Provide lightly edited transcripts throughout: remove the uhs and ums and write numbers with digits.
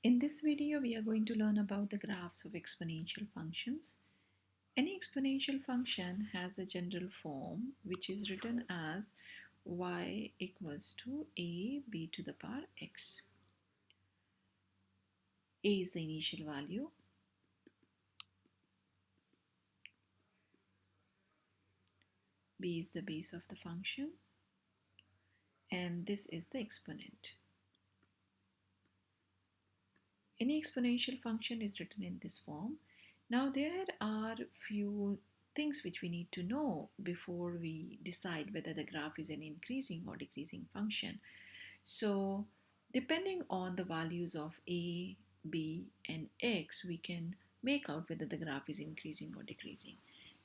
In this video, we are going to learn about the graphs of exponential functions. Any exponential function has a general form which is written as y equals to ab to the power x. A is the initial value, b is the base of the function, and this is the exponent. Any exponential function is written in this form. Now there are few things which we need to know before we decide whether the graph is an increasing or decreasing function. So depending on the values of a, b and x, we can make out whether the graph is increasing or decreasing.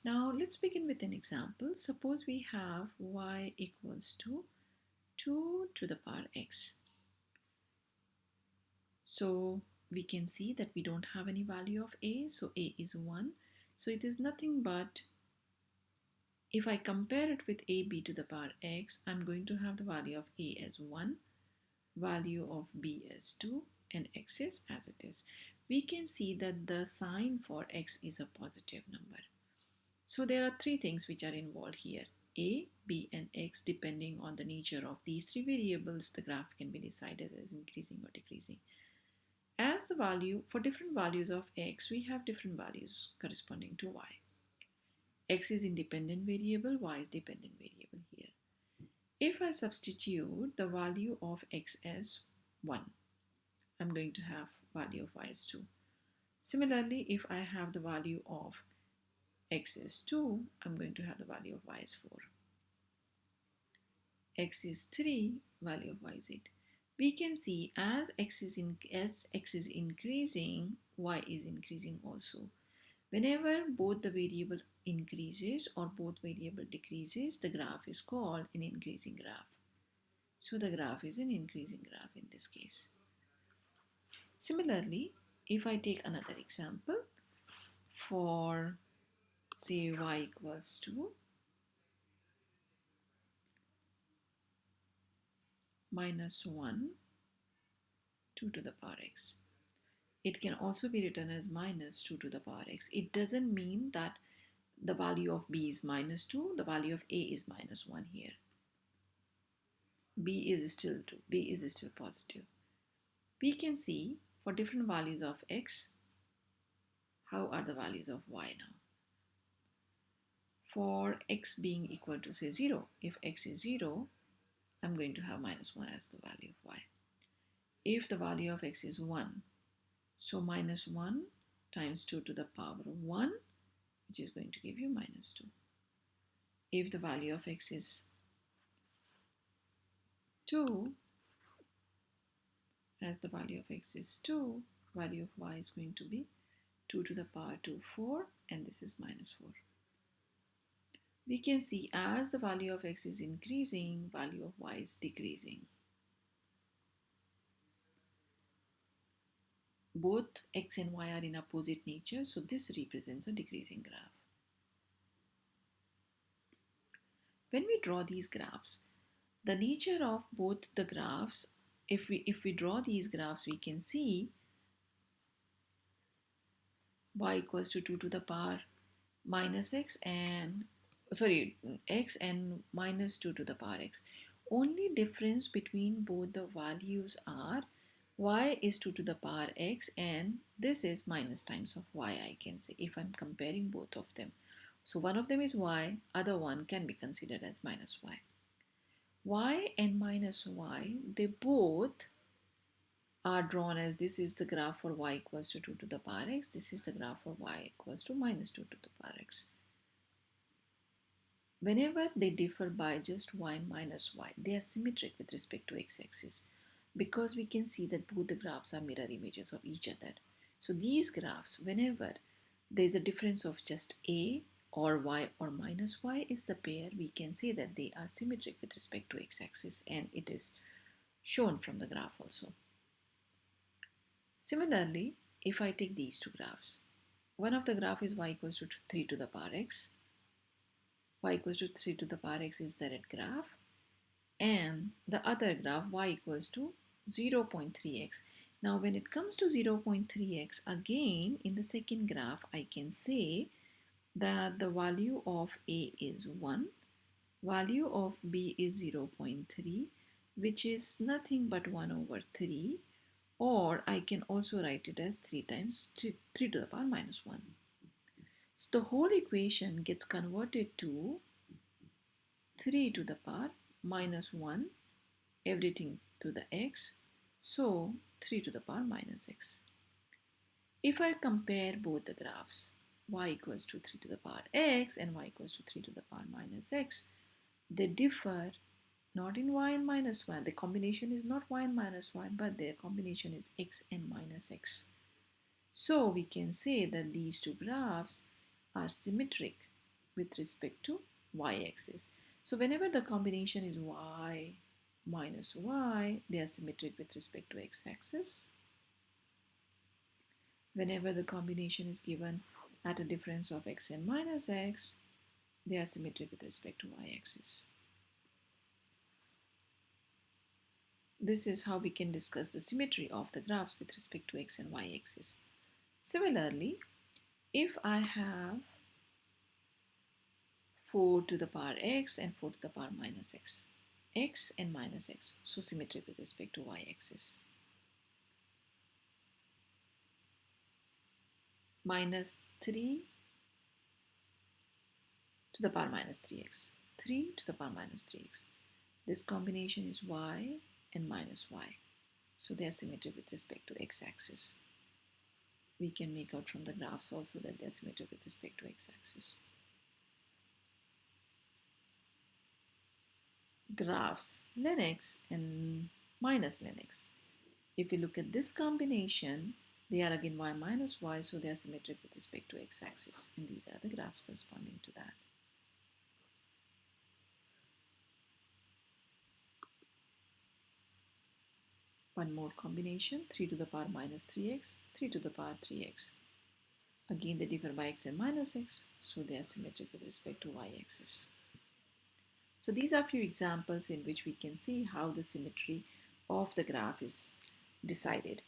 Now let's begin with an example. Suppose we have y equals to 2 to the power x. So we can see that we don't have any value of a, so a is 1. So it is nothing but, if I compare it with ab to the power x, I'm going to have the value of a as 1, value of b as 2, and x is as it is. We can see that the sign for x is a positive number. So there are three things which are involved here: a, b and x. Depending on the nature of these three variables, the graph can be decided as increasing or decreasing. As the value, for different values of x, we have different values corresponding to y. X is independent variable, y is dependent variable here. If I substitute the value of x as 1, I'm going to have value of y as 2. Similarly, if I have the value of x is 2, I'm going to have the value of y as 4. X is 3, value of y is 8. We can see as x is increasing, y is increasing also. Whenever both the variable increases or both variable decreases, the graph is called an increasing graph. So the graph is an increasing graph in this case. Similarly, if I take another example for, say, y equals to minus 1, 2 to the power x. It can also be written as minus 2 to the power x. It doesn't mean that the value of b is minus 2, the value of a is minus 1 here. b is still 2, b is still positive. We can see for different values of x, how are the values of y now. For x being equal to, say, 0, if x is 0, I'm going to have minus 1 as the value of y. If the value of x is 1, so minus 1 times 2 to the power 1, which is going to give you minus 2. If the value of x is 2, as the value of x is 2, value of y is going to be 2 to the power 2, 4, and this is minus 4. We can see as the value of x is increasing, value of y is decreasing. Both x and y are in opposite nature, so this represents a decreasing graph. When we draw these graphs, the nature of both the graphs, if we draw these graphs, we can see y equals to 2 to the power minus x and x and minus 2 to the power x. Only difference between both the values are y is 2 to the power x and this is minus times of y, I can say, if I'm comparing both of them. So one of them is y, other one can be considered as minus y. Y and minus y, they both are drawn as, this is the graph for y equals to 2 to the power x, this is the graph for y equals to minus 2 to the power x. Whenever they differ by just y and minus y, they are symmetric with respect to x-axis, because we can see that both the graphs are mirror images of each other. So these graphs, whenever there is a difference of just a or y or minus y is the pair, we can say that they are symmetric with respect to x-axis, and it is shown from the graph also. Similarly, if I take these two graphs, one of the graph is y equals to 3 to the power x. Y equals to 3 to the power x is the red graph, and the other graph y equals to 0.3x. Now when it comes to 0.3x, again in the second graph I can say that the value of A is 1, value of B is 0.3, which is nothing but 1 over 3, or I can also write it as 3 times 3 to the power minus 1. So the whole equation gets converted to 3 to the power minus 1, everything to the x, so 3 to the power minus x. If I compare both the graphs, y equals to 3 to the power x and y equals to 3 to the power minus x, they differ not in y and minus y. The combination is not y and minus y, but their combination is x and minus x. So we can say that these two graphs are symmetric with respect to y-axis. So whenever the combination is y minus y, they are symmetric with respect to x-axis. Whenever the combination is given at a difference of x and minus x, they are symmetric with respect to y-axis. This is how we can discuss the symmetry of the graphs with respect to x and y-axis. Similarly, if I have 4 to the power x and 4 to the power minus x and minus x, so symmetric with respect to y-axis. Minus 3 to the power minus 3x, 3 to the power minus 3x. This combination is y and minus y, so they are symmetric with respect to x-axis. We can make out from the graphs also that they are symmetric with respect to x-axis. Graphs ln x and minus ln x. If we look at this combination, they are again y minus y, so they are symmetric with respect to x-axis, and these are the graphs corresponding to that. One more combination, 3 to the power minus 3x, 3 to the power 3x. Again, they differ by x and minus x, so they are symmetric with respect to y-axis. So these are a few examples in which we can see how the symmetry of the graph is decided.